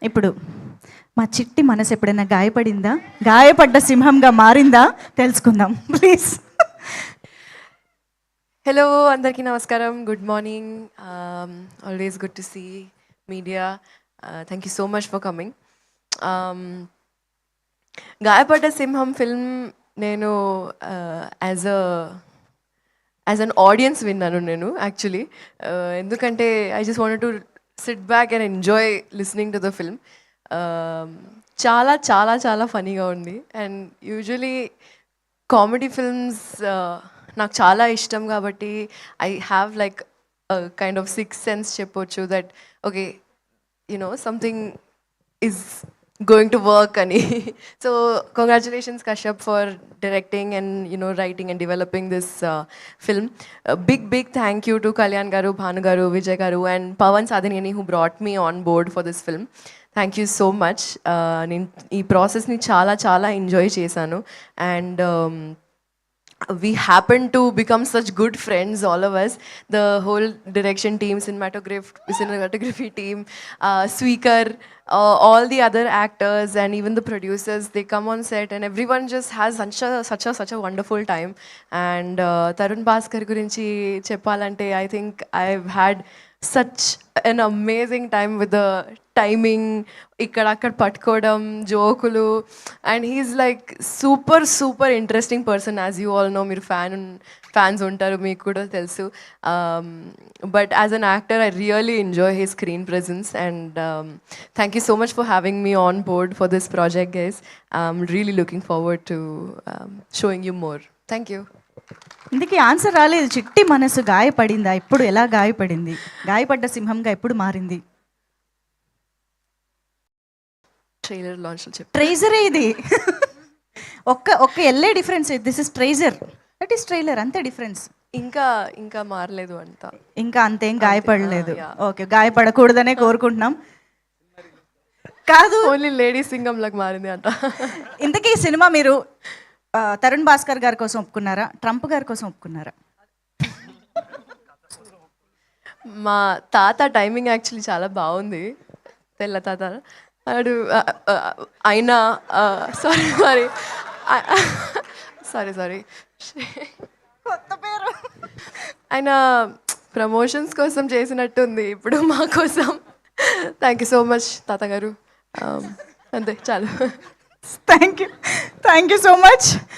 ఇప్పుడు మా చిట్టి మనసు ఎప్పుడైనా గాయపడిందా, గాయపడ్డ సింహంగా మారిందా తెలుసుకుందాం ప్లీజ్. హలో అందరికీ నమస్కారం, good morning. Always good to see media. Thank you so much for coming. గాయపడ్డ సింహం ఫిల్మ్ నేను యాజ్ అన్ ఆడియన్స్ విన్నాను నేను యాక్చువల్లీ. ఎందుకంటే I just wanted to SIT back and enjoy listening to the film. చాలా చాలా చాలా ఫనీగా ఉంది. అండ్ యూజువలీ కామెడీ ఫిల్మ్స్ నాకు చాలా ఇష్టం కాబట్టి I have like kind of six sense చెప్పొచ్చు that okay something is going to work ani. So congratulations Kashyap for directing and writing and developing this film. A big thank you to Kalyan garu, Bhanu garu, Vijay garu and Pawan Sadhanini who brought me on board for this film. Thank you so much. నేను ఈ ప్రాసెస్ని చాలా enjoy చేశాను. And we happen to become such good friends, all of us, the whole direction team, cinematography team, Sweekar, all the other actors and even the producers, they come on set and everyone just has such a wonderful time. And Tarun Bhaskar gurinchi cheppalante, I think I've had such an amazing time with the timing, ikkadakkad patkodam, jokulu, and he's like super interesting person. As you all know, meer fans untaru, meeku kuda telusu. But as an actor I really enjoy his screen presence. And thank you so much for having me on board for this project, guys. I'm really looking forward to showing you more. Thank you. ఇందుకే answer రాలేదు. చిట్టి మనసు గాయపడిందా, ఇప్పుడు ఎలా గాయపడింది, గాయపడ్డ సింహంగా ఎప్పుడు మారింది? Trailer launch లో చెప్పు. ట్రైజరే ఇది. ఒక్క ఎల్లే difference. This is treasure, that is trailer, అంతే డిఫరెన్స్. ఇంకా మారలేదు అంట, ఇంకా అంతేం గాయపడలేదు. ఓకే, గాయపడకూడదనే కోరుకుంటున్నాం. కాదు, ఓన్లీ లేడీ సింగం లాగా మారింది అంట. ఇంతకీ ఈ సినిమా మీరు తరుణ్ భాస్కర్ గారి కోసం ఒప్పుకున్నారా, ట్రంప్ గారి కోసం ఒప్పుకున్నారా? మా తాత టైమింగ్ యాక్చువల్లీ చాలా బాగుంది. తెల్ల తాత అడు అయినా సారీ కొత్త పేరు. ఆయన ప్రమోషన్స్ కోసం చేసినట్టుంది ఇప్పుడు మా కోసం. థ్యాంక్ యూ సో మచ్ తాతగారు. అంతే చాలు. Thank you so much.